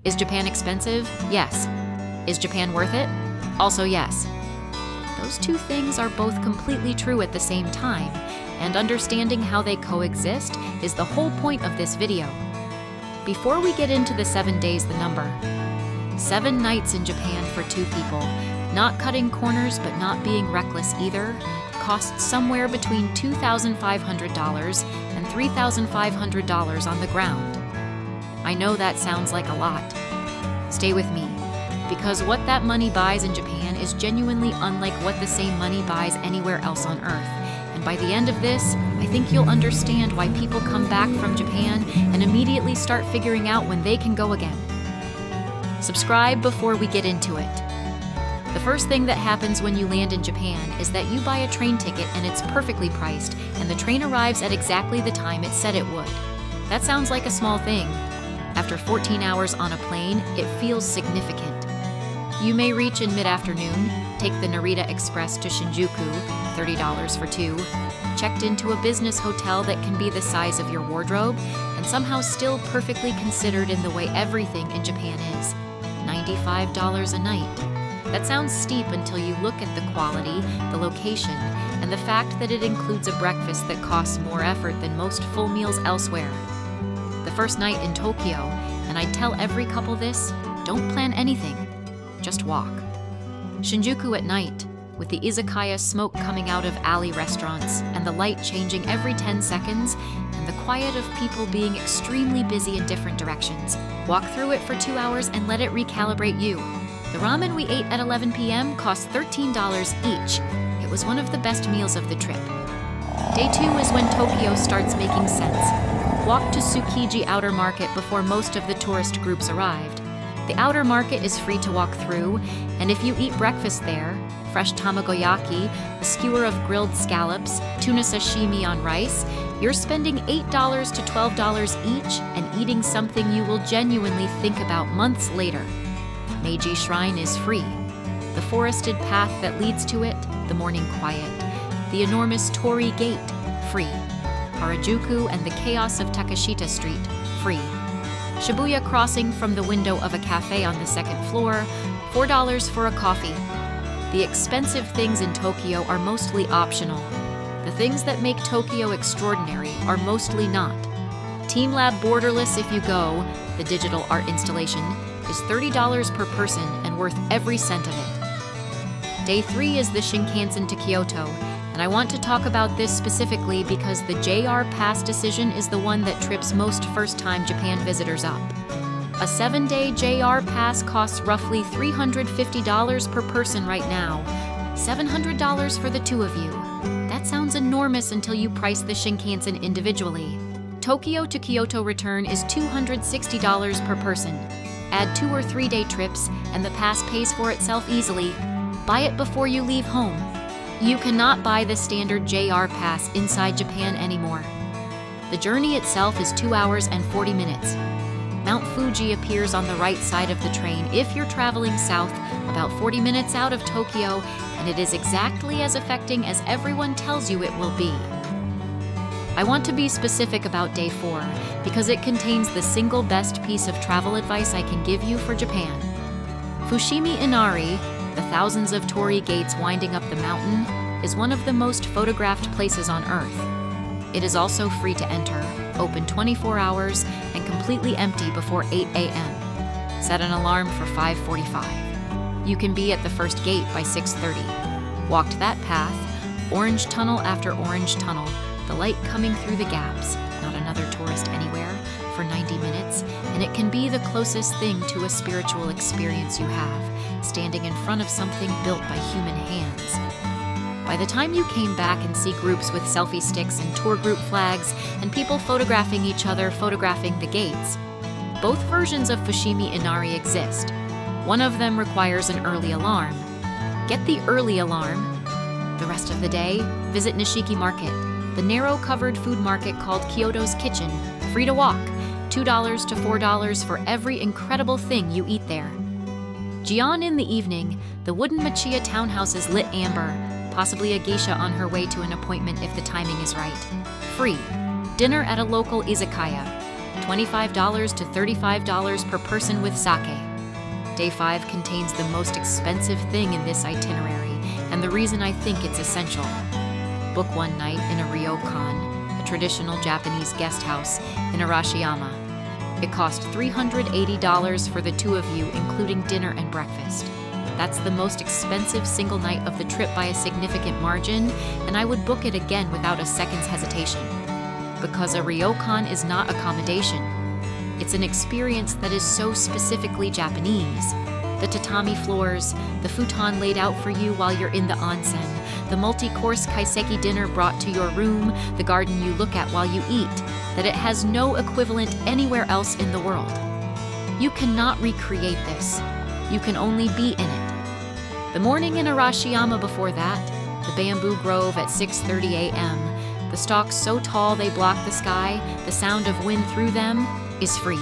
Is Japan expensive? Yes. Is Japan worth it? Also yes. Those two things are both completely true at the same time, and understanding how they coexist is the whole point of this video. Before we get into the 7 days, the number 7 nights in Japan for 2 people, not cutting corners but not being reckless either, costs somewhere between $2,500 and $3,500 on the ground. I know that sounds like a lot. Stay with me, because what that money buys in Japan is genuinely unlike what the same money buys anywhere else on Earth. And by the end of this, I think you'll understand why people come back from Japan and immediately start figuring out when they can go again. Subscribe before we get into it. The first thing that happens when you land in Japan is that you buy a train ticket and it's perfectly priced, and the train arrives at exactly the time it said it would. That sounds like a small thing. After 14 hours on a plane, it feels significant. You may reach in mid-afternoon, take the Narita Express to Shinjuku, $30 for 2, checked into a business hotel that can be the size of your wardrobe, and somehow still perfectly considered in the way everything in Japan is, $95 a night. That sounds steep until you look at the quality, the location, and the fact that it includes a breakfast that costs more effort than most full meals elsewhere. The first night in Tokyo, and I tell every couple this, don't plan anything, just walk. Shinjuku at night, with the Izakaya smoke coming out of alley restaurants and the light changing every 10 seconds, and the quiet of people being extremely busy in different directions. Walk through it for 2 hours and let it recalibrate you. The ramen we ate at 11 p.m. cost $13 each. It was one of the best meals of the trip. Day 2 is when Tokyo starts making sense. Walk to Tsukiji Outer Market before most of the tourist groups arrived. The outer market is free to walk through, and if you eat breakfast there, fresh tamagoyaki, a skewer of grilled scallops, tuna sashimi on rice, you're spending $8 to $12 each and eating something you will genuinely think about months later. Meiji Shrine is free. The forested path that leads to it, the morning quiet. The enormous Torii Gate, free. Harajuku and the chaos of Takashita Street, free. Shibuya crossing from the window of a cafe on the 2nd floor, $4 for a coffee. The expensive things in Tokyo are mostly optional. The things that make Tokyo extraordinary are mostly not. TeamLab Borderless if you go, the digital art installation, is $30 per person and worth every cent of it. Day 3 is the Shinkansen to Kyoto, and I want to talk about this specifically because the JR Pass decision is the one that trips most first-time Japan visitors up. A 7-day JR Pass costs roughly $350 per person right now, $700 for the 2 of you. That sounds enormous until you price the Shinkansen individually. Tokyo to Kyoto return is $260 per person. Add 2 or 3 day trips, and the pass pays for itself easily. Buy it before you leave home. You cannot buy the standard JR Pass inside Japan anymore. The journey itself is 2 hours and 40 minutes. Mount Fuji appears on the right side of the train if you're traveling south, about 40 minutes out of Tokyo, and it is exactly as affecting as everyone tells you it will be. I want to be specific about Day 4 because it contains the single best piece of travel advice I can give you for Japan. Fushimi Inari, the thousands of torii gates winding up the mountain, is one of the most photographed places on Earth. It is also free to enter, open 24 hours, and completely empty before 8 a.m. Set an alarm for 5:45. You can be at the first gate by 6:30. Walked that path, orange tunnel after orange tunnel, the light coming through the gaps, not another tourist anywhere, for 90 minutes, and it can be the closest thing to a spiritual experience you have, standing in front of something built by human hands. By the time you came back and see groups with selfie sticks and tour group flags, and people photographing each other photographing the gates, both versions of Fushimi Inari exist. One of them requires an early alarm. Get the early alarm. The rest of the day, visit Nishiki Market, the narrow covered food market called Kyoto's Kitchen, free to walk, $2 to $4 for every incredible thing you eat there. Gion in the evening, the wooden Machiya townhouse is lit amber, possibly a geisha on her way to an appointment if the timing is right. Free. Dinner at a local izakaya. $25 to $35 per person with sake. Day 5 contains the most expensive thing in this itinerary, and the reason I think it's essential. Book one night in a Ryokan, a traditional Japanese guest house in Arashiyama. It cost $380 for the two of you, including dinner and breakfast. That's the most expensive single night of the trip by a significant margin, and I would book it again without a second's hesitation. Because a ryokan is not accommodation. It's an experience that is so specifically Japanese. The tatami floors, the futon laid out for you while you're in the onsen, the multi-course kaiseki dinner brought to your room, the garden you look at while you eat, that it has no equivalent anywhere else in the world. You cannot recreate this. You can only be in it. The morning in Arashiyama before that, the bamboo grove at 6:30 a.m., the stalks so tall they block the sky, the sound of wind through them, is free,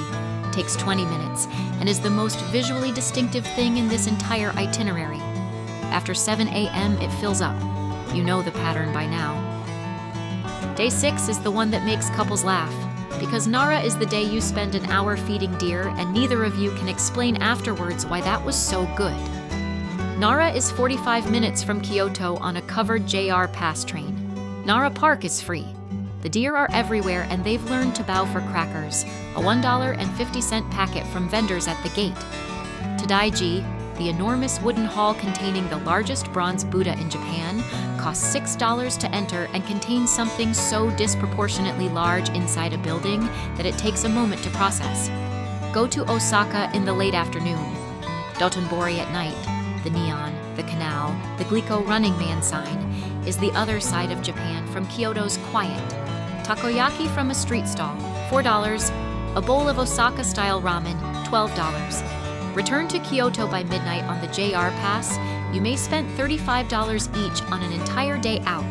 takes 20 minutes, and is the most visually distinctive thing in this entire itinerary. After 7 a.m., it fills up. You know the pattern by now. Day 6 is the one that makes couples laugh, because Nara is the day you spend an hour feeding deer, and neither of you can explain afterwards why that was so good. Nara is 45 minutes from Kyoto on a covered JR pass train. Nara Park is free. The deer are everywhere, and they've learned to bow for crackers, a $1.50 packet from vendors at the gate. Todai-ji, the enormous wooden hall containing the largest bronze Buddha in Japan, costs $6 to enter and contains something so disproportionately large inside a building that it takes a moment to process. Go to Osaka in the late afternoon. Dotonbori at night, the neon, the canal, the Glico Running Man sign, is the other side of Japan from Kyoto's quiet. Takoyaki from a street stall, $4. A bowl of Osaka-style ramen, $12. Return to Kyoto by midnight on the JR Pass. You may spend $35 each on an entire day out.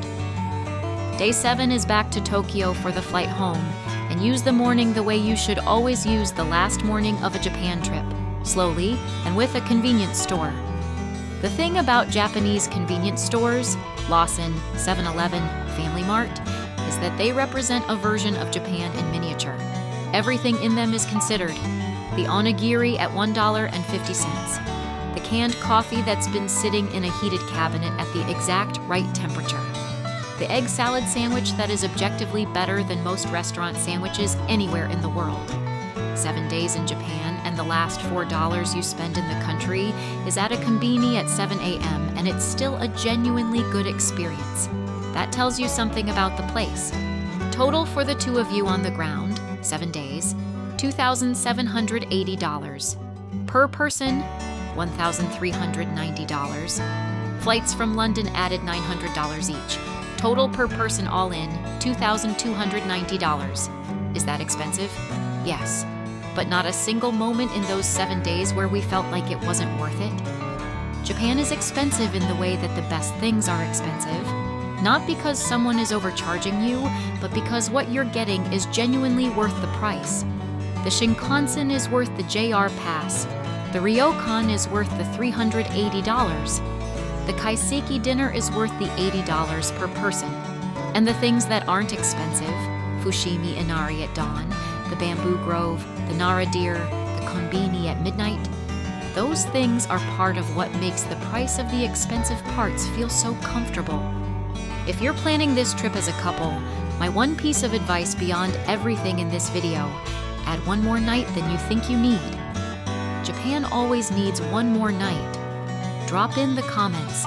Day 7 is back to Tokyo for the flight home, and use the morning the way you should always use the last morning of a Japan trip, slowly and with a convenience store. The thing about Japanese convenience stores, Lawson, 7-Eleven, Family Mart, is that they represent a version of Japan in miniature. Everything in them is considered. The onigiri at $1.50. The canned coffee that's been sitting in a heated cabinet at the exact right temperature. The egg salad sandwich that is objectively better than most restaurant sandwiches anywhere in the world. 7 days in Japan, and the last $4 you spend in the country is at a konbini at 7 a.m., and it's still a genuinely good experience. That tells you something about the place. Total for the two of you on the ground, 7 days, $2,780. Per person, $1,390. Flights from London added $900 each. Total per person all in, $2,290. Is that expensive? Yes. But not a single moment in those 7 days where we felt like it wasn't worth it. Japan is expensive in the way that the best things are expensive. Not because someone is overcharging you, but because what you're getting is genuinely worth the price. The Shinkansen is worth the JR Pass. The Ryokan is worth the $380. The kaiseki dinner is worth the $80 per person. And the things that aren't expensive, Fushimi Inari at dawn, the bamboo grove, the Nara deer, the konbini at midnight, those things are part of what makes the price of the expensive parts feel so comfortable. If you're planning this trip as a couple, my one piece of advice beyond everything in this video, add one more night than you think you need. Japan always needs one more night. Drop in the comments.